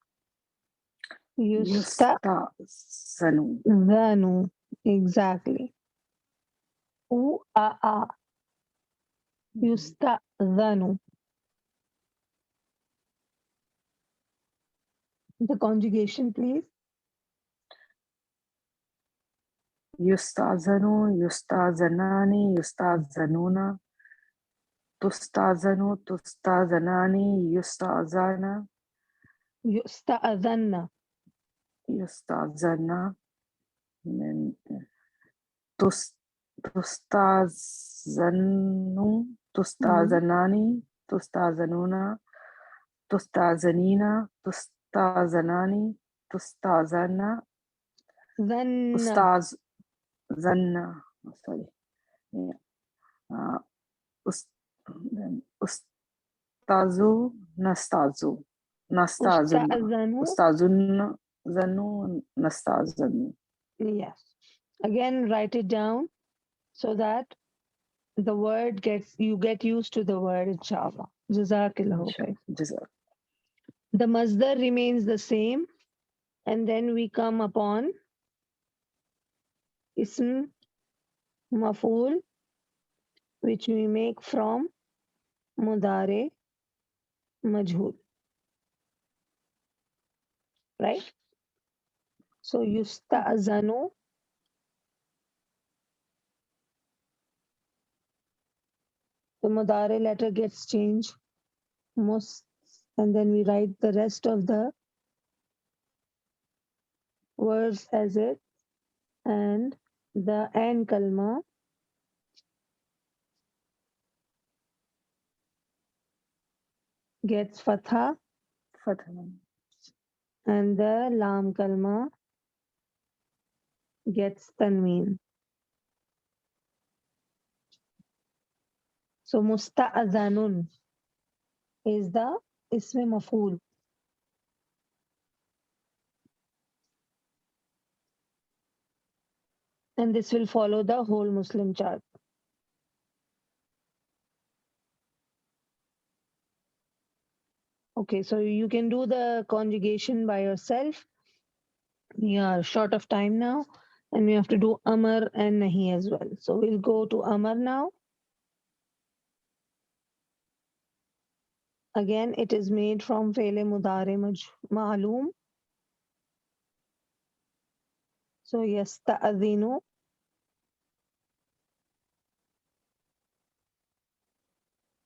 Yustazanu. Yustazanu. Exactly. U-a-a. Yustazanu. The conjugation, please. Yustazanu, yustazanani, yustazanuna, tustazanu, tustazanani, yustazana, Yusta'adhanna. yustazana, then tustazanu, tustazanani, tustazanuna, tustazanina, tustazanani, tustazana, Dhanna. ustaz, zanna, sorry, yeah. Then ustazu, nastazu, Nasta'zunna. Usta'zanu. Ustazunna. Zanu. Nasta'zunna. Yes. Again, write it down so that the word you get used to the word, inshallah. Jazakillahu khair. Jazak. The masdar remains the same, and then we come upon ism maf'ul, which we make from mudare majhul. Right? So yusta'zanu, the mudare letter gets changed, mus, and then we write the rest of the words as it, and the and kalma gets fatha, Fatha. and the lam kalma gets tanween. So musta'zanun is the ism maf'ul. And this will follow the whole Muslim chart. Okay, so you can do the conjugation by yourself. We are short of time now, and we have to do amar and nahi as well. So we'll go to amar now. Again, it is made from fe'le mudare ma'loom. So yasta'adhinu.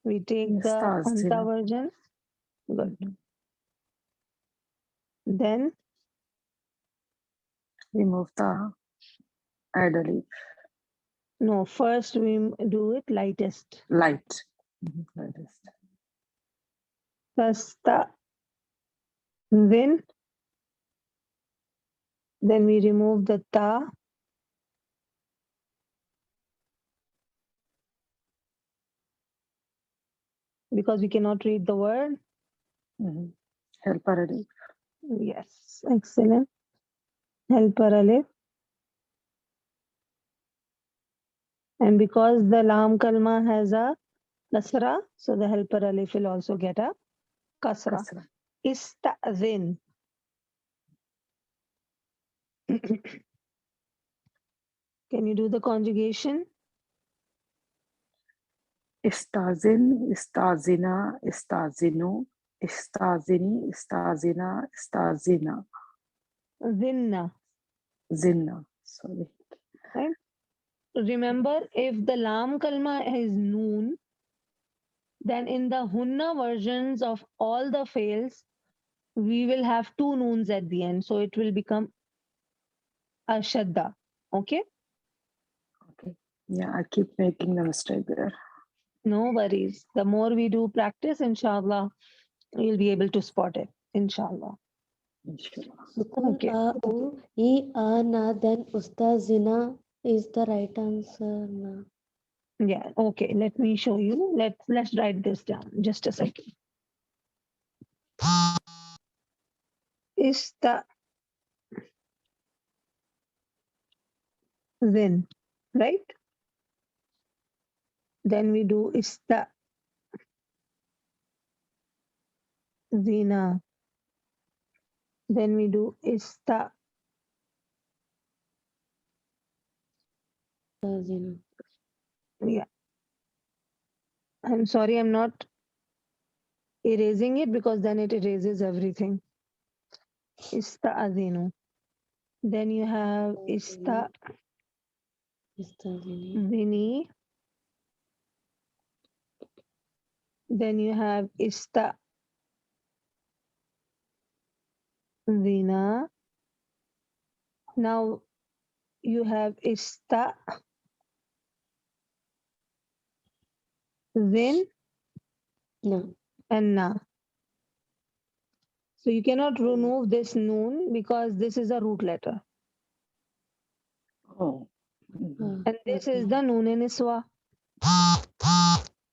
We take the anta version. Good. Then remove the add alif. no, first we do it lightest. Light. Lightest. Tasta. Then we remove the ta. Because we cannot read the word. Helper alif. Yes, excellent. Helper alif. And because the lam kalma has a kasra, so the helper alif will also get a kasra. Ista'zin. Can you do the conjugation? Istazin, istazina, istazinu, istazini, istazina, istazina. Zinna. Zinna. Sorry. Right? Remember, if the lam kalma is noon, then in the hunna versions of all the fails, we will have two noons at the end. So it will become ashadda. Okay? Okay. Yeah, I keep making the mistake there. No worries. The more we do practice, inshallah, you'll be able to spot it. Inshallah. Okay. Na, then Ustazina is the right answer. Na. Yeah, okay. Let me show you. Let's write this down. Just a second. Ista Zin, right? Then we do ista Zina. Then we do ista Ustazina. Yeah. I'm sorry, I'm not erasing it because then it erases everything. Ista'adhinu. Then you have ista'zini. Then you have ista'zina. Now you have ista'zin and na. So you cannot remove this noon because this is a root letter. Oh. And this is the noon in iswa.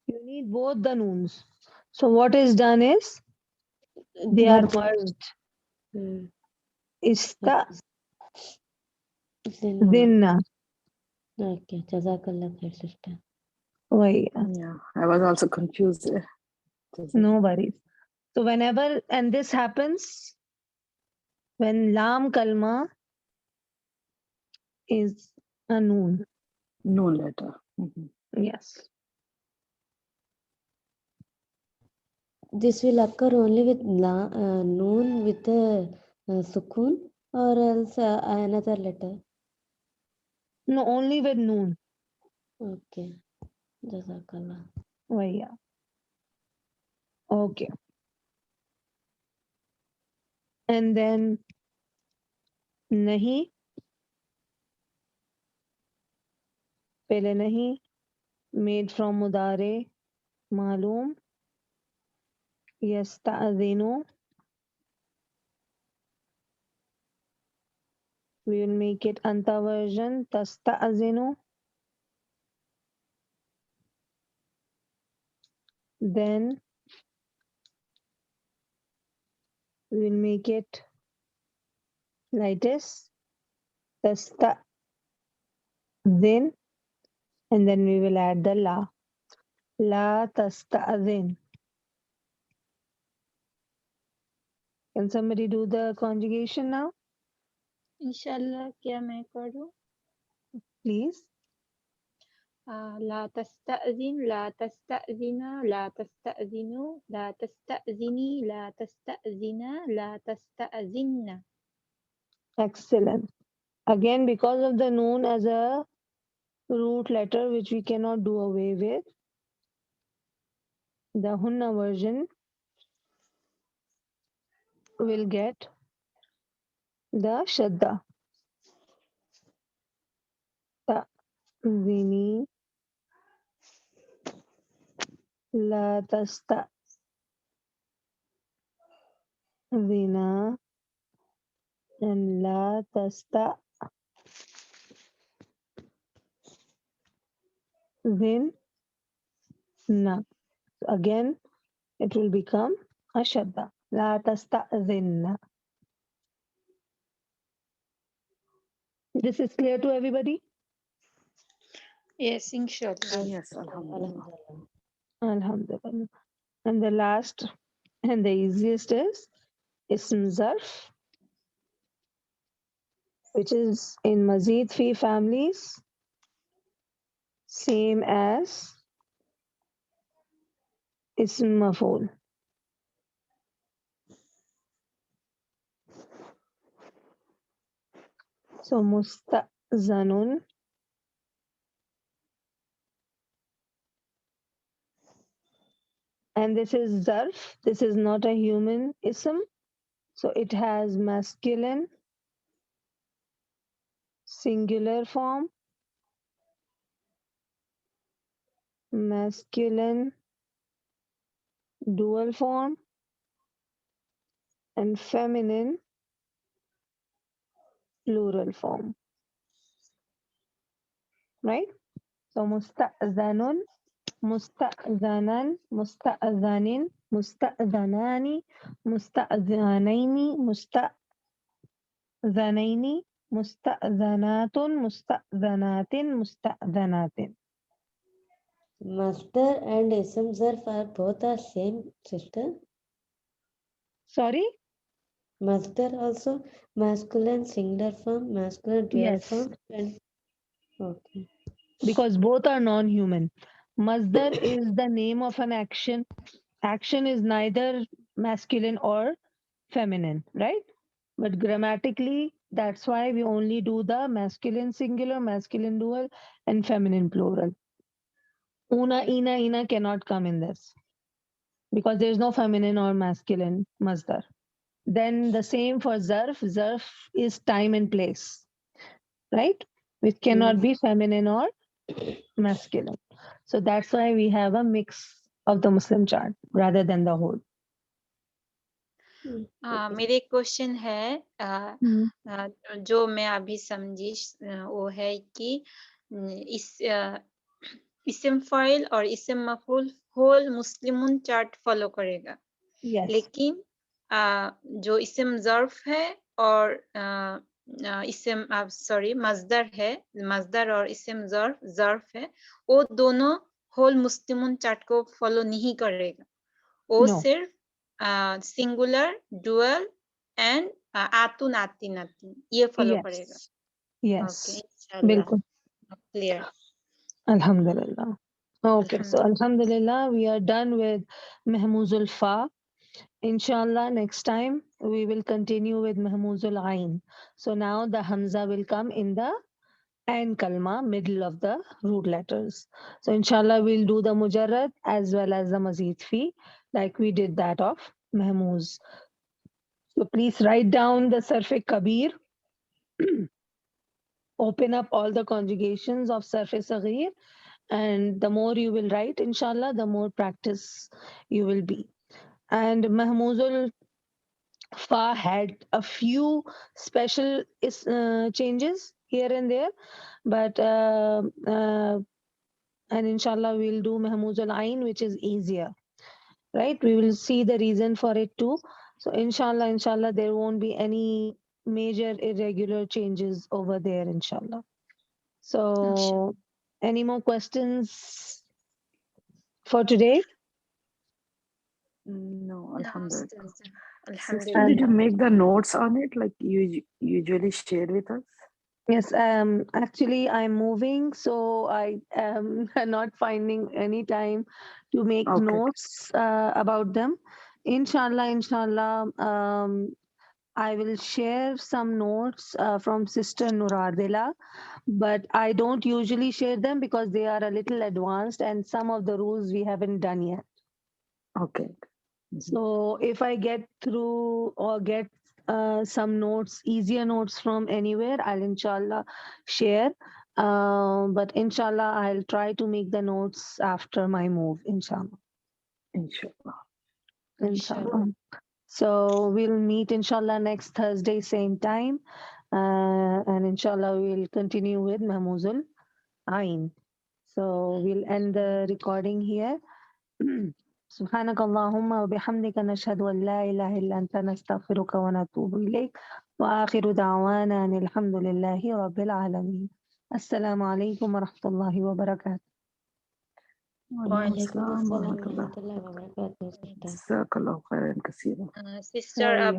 You need both the noons. So what is done is They are What? merged. Zina. Ista'zinna. Okay, Jazakallah khair, sister. वही Yeah, I was also confused there. no worries. So whenever, and this happens when lam kalma is a noon. No letter. Yes. This will occur only with noon with a sukun or else another letter. No, only with noon. Okay, Jazakallah. वही है. Okay. And then nahi, pehले nahi, made from mudare, मालूम, yasta'adhinu, we will make it anta version, tasta'adhinu. Then we will make it lightest, tasta'dhin, and then we will add the la. La tasta'dhin. Can somebody do the conjugation now, इंशाल्लाह क्या मैं करूँ? please? لا تستأذن لا تستأذن لا تستأذنوا لا تستأذني لا تستأذن لا تستأذن. Excellent. Again, because of the noon as a root letter, which we cannot do away with, the hunna version will get the shadda. Ta'zini, la tasta'zina, and la tasta'zinna. Again, it will become a shadda. La tasta'zinna. This is clear to everybody? Yes, इंशाल्लाह. Yes, Alhamdulillah. Alhamdulillah. And the last and the easiest is Ism Zarf, which is in Mazid Fi families, same as Ism Maf'ul. So Musta'zanun, and this is Zarf. This is not a human ism, so it has masculine, singular form, masculine, dual form, and feminine, plural form. Right? So Musta'zanun, Musta'zanan, Musta'zanin, Musta'zanani, Musta'zanaini, Musta'zanaini, Musta'zanatun, Musta'zanatin, Musta'zanatin. Master and Ism Zarf are both are same, sister. Sorry? Master also masculine singular form, masculine dual Yes, form, and okay. because both are non-human. Masdar is the name of an action. Action is neither masculine or feminine, right? But grammatically, that's why we only do the masculine singular, masculine dual, and feminine plural. Una, ina cannot come in this because there's no feminine or masculine masdar. Then the same for zarf. Zarf is time and place, right? Which cannot be feminine or masculine. So that's why we have a mix of the Muslim chart rather than the whole. मेरे question है जो मैं अभी समझी वो है कि इस इस्म फाइल और इस्म मफूल होल मुस्लिमुन चार्ट फॉलो करेगा। Yes. लेकिन जो इस्म ज़र्फ है और इस्म सॉरी मज़दर है, मज़दर और इस्म ज़र्फ है, वो दोनों होल मुस्लिमुन चार्ट को फॉलो नहीं करेगा। वो No. सिर्फ सिंगुलर, डुअल एंड आतुन आतिन आतिन ये फॉलो करेगा। Yes. ओके, इंशाल्लाह बिल्कुल. Clear. Alhamdulillah. Okay, so Alhamdulillah, we are done with Mehmoozul Fa. Inshallah, next time we will continue with Mehmoozul Ain. So now the Hamza will come in the and kalma, middle of the root letters. So inshallah, we'll do the mujarrad as well as the mazid fi, like we did that of Mehmoos. So please write down the Sarf Kabir. Open up all the conjugations of Sarf Saghir, and the more you will write, inshallah, the more practice you will be. And Mehmoozul Fa had a few special changes here and there, but and inshallah we'll do Mehmoozul Ain, which is easier, right? We will see the reason for it too. So inshallah, there won't be any major irregular changes over there, inshallah. So any more questions for today? No, Alhamdulillah. Sister, Alhamdulillah. did you make the notes on it like you usually share with us? Yes, actually I'm moving, so I am not finding any time to make Okay. notes about them. Inshallah, I will share some notes from Sister Nuradila, but I don't usually share them because they are a little advanced and some of the rules we haven't done yet. Okay. So if I get through or get some notes, easier notes from anywhere, I'll inshallah share. But inshallah, I'll try to make the notes after my move, inshallah. Inshallah. So we'll meet inshallah next Thursday, same time. And inshallah, we'll continue with Mehmoozul Ain. So we'll end the recording here. سبحانك اللهم وبحمدك نشهد أن لا إله إلا أنت نستغفرك ونتوب إليك وآخر دعوانا أن الحمد لله رب العالمين. السلام عليكم ورحمة الله وبركاته. وعليكم السلام ورحمة الله. warahmatullahi wabarakatuh, sister. جزاك الله خيرا كثيرا. Sister आप